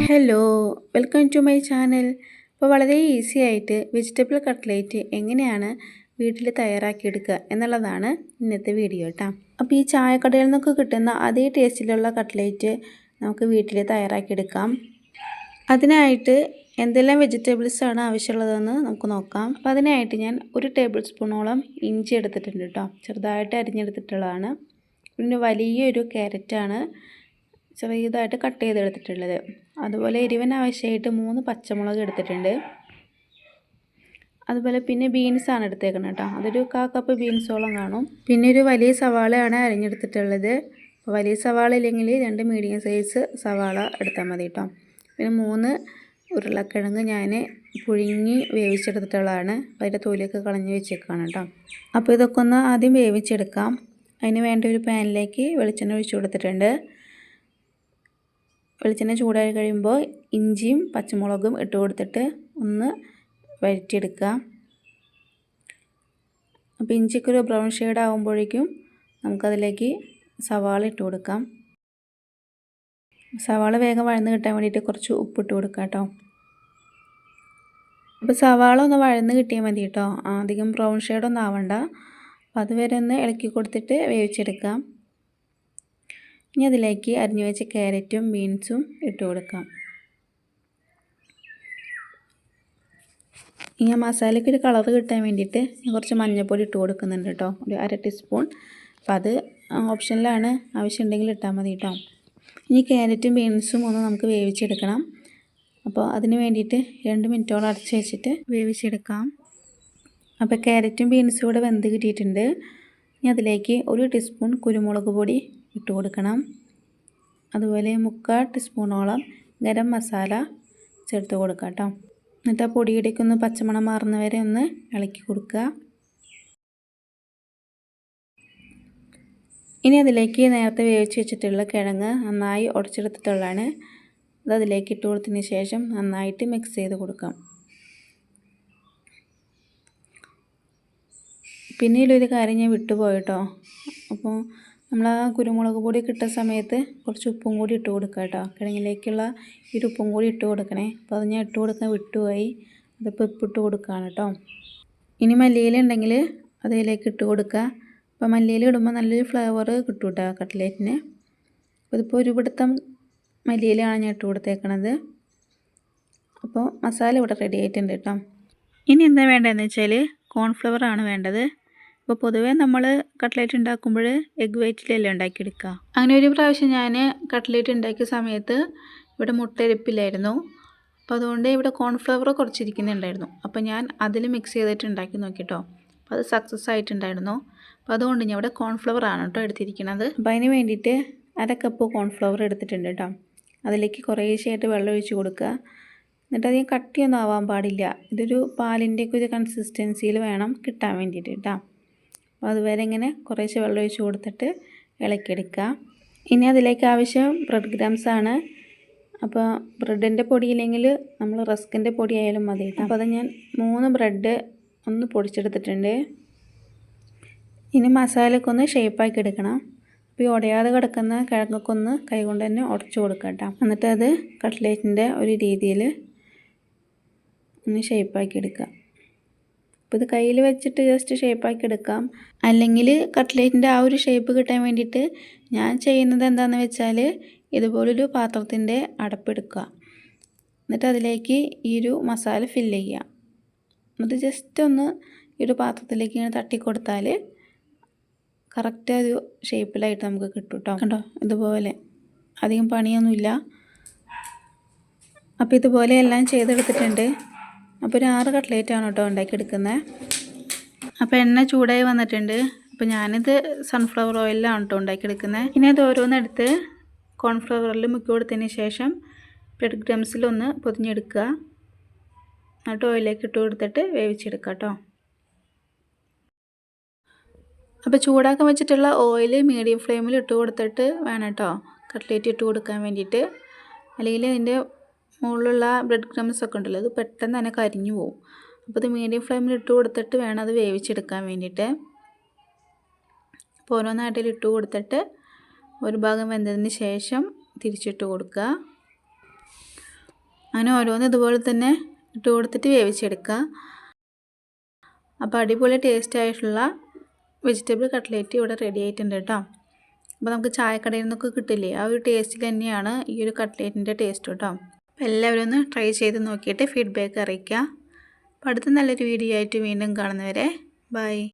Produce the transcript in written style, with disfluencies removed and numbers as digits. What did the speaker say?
Hello, welcome to my channel. അപ്പോൾ വളരെ easy ആയിട്ട് വെജിറ്റബിൾ കട്ട്ലേറ്റ് എങ്ങനെയാണ് വീട്ടിൽ തയ്യാറാക്കിയെടുക്കുക എന്നുള്ളതാണ് ഇന്നത്തെ വീഡിയോ കേട്ടോ. അപ്പോൾ ഈ ചായക്കടയിൽ നിന്നൊക്കെ കിട്ടുന്ന അതേ ടേസ്റ്റിലുള്ള കട്ട്ലേറ്റ് നമുക്ക് വീട്ടിൽ തയ്യാറാക്കിയെടുക്കാം. അതിനായിട്ട് എന്തെല്ലാം വെജിറ്റബിൾസാണ് ആവശ്യമുള്ളതെന്ന് നമുക്ക് നോക്കാം. അപ്പോൾ അതിനായിട്ട് ഞാൻ 1 ടേബിൾ സ്പൂണോളം ഇഞ്ചി എടുത്തിട്ടുണ്ട് കേട്ടോ. ചെറുതായിട്ട് അരിഞ്ഞെടുത്തിട്ടുള്ളതാണ്. പിന്നെ വലിയൊരു ക്യാരറ്റാണ് ചെറിയതായിട്ട് കട്ട് ചെയ്തെടുത്തിട്ടുള്ളത്. അതുപോലെ എരിവിന് ആവശ്യമായിട്ട് 3 പച്ചമുളക് എടുത്തിട്ടുണ്ട്. അതുപോലെ പിന്നെ ബീൻസാണ് എടുത്തേക്കുന്നത് കേട്ടോ. അതൊരു 1/4 കപ്പ് ബീൻസോളം കാണും. പിന്നെ ഒരു വലിയ സവാളയാണ് അരിഞ്ഞെടുത്തിട്ടുള്ളത്. അപ്പോൾ വലിയ സവാള ഇല്ലെങ്കിൽ 2 മീഡിയം സൈസ് സവാള എടുത്താൽ മതി കേട്ടോ. പിന്നെ 3 ഉരുളക്കിഴങ്ങ് ഞാൻ പുഴുങ്ങി വേവിച്ചെടുത്തിട്ടുള്ളതാണ്. അതിൻ്റെ തൊലിയൊക്കെ കളഞ്ഞ് വെച്ചേക്കാണ് കേട്ടോ. അപ്പോൾ ഇതൊക്കെ ഒന്ന് ആദ്യം വേവിച്ചെടുക്കാം. അതിന് വേണ്ട ഒരു പാനിലേക്ക് വെളിച്ചെണ്ണ ഒഴിച്ചു കൊടുത്തിട്ടുണ്ട്. വെളിച്ചെണ്ണ ചൂടായി കഴിയുമ്പോൾ ഇഞ്ചിയും പച്ചമുളകും ഇട്ട് കൊടുത്തിട്ട് ഒന്ന് വഴറ്റിയെടുക്കുക. അപ്പോൾ ഇഞ്ചിക്കൊരു ബ്രൗൺ ഷെയ്ഡ് ആകുമ്പോഴേക്കും നമുക്കതിലേക്ക് സവാള ഇട്ട് കൊടുക്കാം. സവാള വേഗം വഴന്ന് കിട്ടാൻ വേണ്ടിയിട്ട് കുറച്ച് ഉപ്പിട്ട് കൊടുക്കാം കേട്ടോ. അപ്പോൾ സവാള ഒന്ന് വഴന്ന് കിട്ടിയാൽ മതി കേട്ടോ. അധികം ബ്രൗൺ ഷെയ്ഡൊന്നും ആവണ്ട. അപ്പോൾ അതുവരെ ഒന്ന് ഇളക്കി കൊടുത്തിട്ട് വേവിച്ചെടുക്കാം. ഇനി അതിലേക്ക് അരിഞ്ഞു വെച്ച ക്യാരറ്റും ബീൻസും ഇട്ട് കൊടുക്കാം. ഇനി മസാലയ്ക്ക് ഒരു കളർ കിട്ടാൻ വേണ്ടിയിട്ട് ഞാൻ കുറച്ച് മഞ്ഞൾപ്പൊടി ഇട്ട് കൊടുക്കുന്നുണ്ട് കേട്ടോ. ഒരു 1/2 ടീസ്പൂൺ. അപ്പോൾ അത് ഓപ്ഷനിലാണ്, ആവശ്യമുണ്ടെങ്കിൽ ഇട്ടാൽ മതി കേട്ടോ. ഇനി ക്യാരറ്റും ബീൻസും ഒന്ന് നമുക്ക് വേവിച്ചെടുക്കണം. അപ്പോൾ അതിന് വേണ്ടിയിട്ട് 2 മിനിറ്റോളം അടച്ച് വെച്ചിട്ട് വേവിച്ചെടുക്കാം. അപ്പോൾ ക്യാരറ്റും ബീൻസും കൂടെ വെന്ത് കിട്ടിയിട്ടുണ്ട്. ഇനി അതിലേക്ക് 1 ടീസ്പൂൺ കുരുമുളക് പൊടി ഇട്ട് കൊടുക്കണം. അതുപോലെ 3/4 ടീസ്പൂണോളം ഗരം മസാല ചേർത്ത് കൊടുക്കാം കേട്ടോ. എന്നിട്ട് ആ പൊടിയുടെയൊക്കെ ഒന്ന് പച്ചമണം മാറുന്ന വരെ ഒന്ന് ഇളക്കി കൊടുക്കുക. ഇനി അതിലേക്ക് നേരത്തെ വേവിച്ച് വെച്ചിട്ടുള്ള കിഴങ്ങ് നന്നായി ഉടച്ചെടുത്തിട്ടുള്ളതാണ്. അത് അതിലേക്ക് ഇട്ട് കൊടുത്തതിന് ശേഷം നന്നായിട്ട് മിക്സ് ചെയ്ത് കൊടുക്കാം. പിന്നീടൊരു കാര്യം ഞാൻ വിട്ടുപോയിട്ടോ. അപ്പോൾ നമ്മൾ ആ കുരുമുളക് പൊടി കിട്ടുന്ന സമയത്ത് കുറച്ച് ഉപ്പും കൂടി ഇട്ട് കൊടുക്കുക കേട്ടോ. കിഴങ്ങിലേക്കുള്ള ഈ ഉപ്പും കൂടി ഇട്ട് കൊടുക്കണേ. അപ്പോൾ അത് ഞാൻ ഇട്ട് കൊടുക്കാൻ വിട്ടുപോയി. അതിപ്പോൾ ഇട്ട് കൊടുക്കുകയാണ് കേട്ടോ. ഇനി മല്ലിയില ഉണ്ടെങ്കിൽ അതിലേക്ക് ഇട്ട് കൊടുക്കുക. അപ്പോൾ മല്ലിയില ഇടുമ്പോൾ നല്ലൊരു ഫ്ലേവർ കിട്ടും കേട്ടോ കട്ട്ലേറ്റിന്. അപ്പോൾ ഇതിപ്പോൾ ഒരു പിടുത്തം മല്ലിയിലാണ് ഞാൻ ഇട്ട് കൊടുത്തേക്കണത്. അപ്പോൾ മസാല ഇവിടെ റെഡി ആയിട്ടുണ്ട് കേട്ടോ. ഇനി എന്താ വേണ്ടതെന്ന് വെച്ചാൽ കോൺഫ്ലവറാണ് വേണ്ടത്. അപ്പോൾ പൊതുവേ നമ്മൾ കട്ട്ലേറ്റ് ഉണ്ടാക്കുമ്പോൾ എഗ് വൈറ്റിലല്ലേ ഉണ്ടാക്കിയെടുക്കുക. അങ്ങനെ ഒരു പ്രാവശ്യം ഞാൻ കട്ട്ലേറ്റ് ഉണ്ടാക്കിയ സമയത്ത് ഇവിടെ മുട്ടയരിപ്പില്ലായിരുന്നു. അപ്പോൾ അതുകൊണ്ട് ഇവിടെ കോൺഫ്ലവർ കുറച്ചിരിക്കുന്നുണ്ടായിരുന്നു. അപ്പോൾ ഞാൻ അതിൽ മിക്സ് ചെയ്തിട്ട് ഉണ്ടാക്കി നോക്കിട്ടോ. അപ്പോൾ അത് സക്സസ് ആയിട്ടുണ്ടായിരുന്നു. അപ്പോൾ അതുകൊണ്ട് ഞാൻ ഇവിടെ കോൺഫ്ലവറാണ് കേട്ടോ എടുത്തിരിക്കുന്നത്. അപ്പോൾ അതിന് വേണ്ടിയിട്ട് 1/2 കപ്പ് കോൺഫ്ലവർ എടുത്തിട്ടുണ്ട് കേട്ടോ. അതിലേക്ക് കുറേശ്ശെയായിട്ട് വെള്ളം ഒഴിച്ച് കൊടുക്കുക. എന്നിട്ട് അധികം കട്ടിയൊന്നും ആവാൻ പാടില്ല. ഇതൊരു പാലിൻ്റെയൊക്കെ ഒരു കൺസിസ്റ്റൻസിയിൽ വേണം കിട്ടാൻ വേണ്ടിയിട്ട് കേട്ടോ. അപ്പോൾ അതുവരെ ഇങ്ങനെ കുറേശ്ശെ വെള്ളം ഒഴിച്ച് കൊടുത്തിട്ട് ഇളക്കിയെടുക്കുക. ഇനി അതിലേക്ക് ആവശ്യം ബ്രെഡ് ക്രംസ് ആണ്. അപ്പോൾ ബ്രെഡിൻ്റെ പൊടിയില്ലെങ്കിൽ നമ്മൾ റസ്കിൻ്റെ പൊടി ആയാലും മതി കേട്ടോ. അപ്പോൾ അത് ഞാൻ 3 ബ്രെഡ് ഒന്ന് പൊടിച്ചെടുത്തിട്ടുണ്ട്. ഇനി മസാലയൊക്കെ ഒന്ന് ഷേപ്പാക്കി എടുക്കണം. അപ്പോൾ ഈ ഉടയാതെ കിടക്കുന്ന കിഴങ്ങൊക്കെ ഒന്ന് കൈകൊണ്ട് തന്നെ ഉടച്ചു കൊടുക്കാം കേട്ടോ. എന്നിട്ട് അത് കട്ട്ലേറ്റിൻ്റെ ഒരു രീതിയിൽ ഒന്ന് ഷേപ്പാക്കി എടുക്കുക. അപ്പോൾ ഇത് കയ്യിൽ വെച്ചിട്ട് ജസ്റ്റ് ഷേപ്പാക്കി എടുക്കാം. അല്ലെങ്കിൽ കട്ട്ലേറ്റിൻ്റെ ആ ഒരു ഷേപ്പ് കിട്ടാൻ വേണ്ടിയിട്ട് ഞാൻ ചെയ്യുന്നത് എന്താണെന്ന് വെച്ചാൽ ഇതുപോലൊരു പാത്രത്തിൻ്റെ അടപ്പെടുക്കുക. എന്നിട്ട് അതിലേക്ക് ഈ ഒരു മസാല ഫില്ല് ചെയ്യുക. എന്നിട്ട് ജസ്റ്റ് ഒന്ന് ഈ ഒരു പാത്രത്തിലേക്ക് ഇങ്ങനെ തട്ടിക്കൊടുത്താൽ കറക്റ്റ് ഒരു ഷേപ്പിലായിട്ട് നമുക്ക് കിട്ടും കേട്ടോ. കണ്ടോ, ഇതുപോലെ അധികം പണിയൊന്നുമില്ല. അപ്പോൾ ഇതുപോലെ എല്ലാം ചെയ്തെടുത്തിട്ടുണ്ട്. അപ്പോൾ ഒരു 6 കട്ട്ലേറ്റാണ് കേട്ടോ ഉണ്ടാക്കിയെടുക്കുന്നത്. അപ്പോൾ എണ്ണ ചൂടായി വന്നിട്ടുണ്ട്. അപ്പോൾ ഞാനിത് സൺഫ്ലവർ ഓയിലാണ് കേട്ടോ ഉണ്ടാക്കിയെടുക്കുന്നത്. ഇനി അത് ഓരോന്നെടുത്ത് കോൺഫ്ലവറിൽ മുക്കി കൊടുത്തതിന് ശേഷം ബ്രെഡ് ക്രംസിലൊന്ന് പൊതിഞ്ഞെടുക്കുക. എന്നിട്ട് ഓയിലേക്ക് ഇട്ട് കൊടുത്തിട്ട് വേവിച്ചെടുക്കുക കേട്ടോ. അപ്പോൾ ചൂടാക്കാൻ വെച്ചിട്ടുള്ള ഓയിൽ മീഡിയം ഫ്ലെയിമിൽ ഇട്ട് കൊടുത്തിട്ട് വേണം കേട്ടോ കട്ട്ലേറ്റ് ഇട്ട് കൊടുക്കാൻ വേണ്ടിയിട്ട്. അല്ലെങ്കിൽ അതിൻ്റെ മുകളിലുള്ള ബ്രെഡ് ക്രംസ് ഒക്കെ ഉണ്ടല്ലോ, അത് പെട്ടെന്ന് തന്നെ കരിഞ്ഞു പോകും. അപ്പോൾ ഇത് മീഡിയം ഫ്ലെയിമിൽ ഇട്ട് കൊടുത്തിട്ട് വേണം അത് വേവിച്ചെടുക്കാൻ വേണ്ടിയിട്ട്. അപ്പോൾ ഓരോന്നായിട്ട് ഇട്ട് കൊടുത്തിട്ട് ഒരു ഭാഗം വെന്തതിന് ശേഷം തിരിച്ചിട്ട് കൊടുക്കുക. അങ്ങനെ ഓരോന്ന് ഇതുപോലെ തന്നെ ഇട്ട് കൊടുത്തിട്ട് വേവിച്ചെടുക്കുക. അപ്പോൾ അടിപൊളി ടേസ്റ്റ് ആയിട്ടുള്ള വെജിറ്റബിൾ കട്ട്ലേറ്റ് ഇവിടെ റെഡി ആയിട്ടുണ്ട് കേട്ടോ. അപ്പോൾ നമുക്ക് ചായക്കടയിൽ നിന്നൊക്കെ കിട്ടില്ലേ, ആ ഒരു ടേസ്റ്റിൽ തന്നെയാണ് ഈ ഒരു കട്ട്ലേറ്റിൻ്റെ ടേസ്റ്റ് കേട്ടോ. അപ്പോൾ എല്ലാവരും ഒന്ന് ട്രൈ ചെയ്ത് നോക്കിയിട്ട് ഫീഡ്ബാക്ക് അറിയിക്കുക. അപ്പോൾ അടുത്ത നല്ലൊരു വീഡിയോ ആയിട്ട് വീണ്ടും കാണുന്നവരെ ബൈ.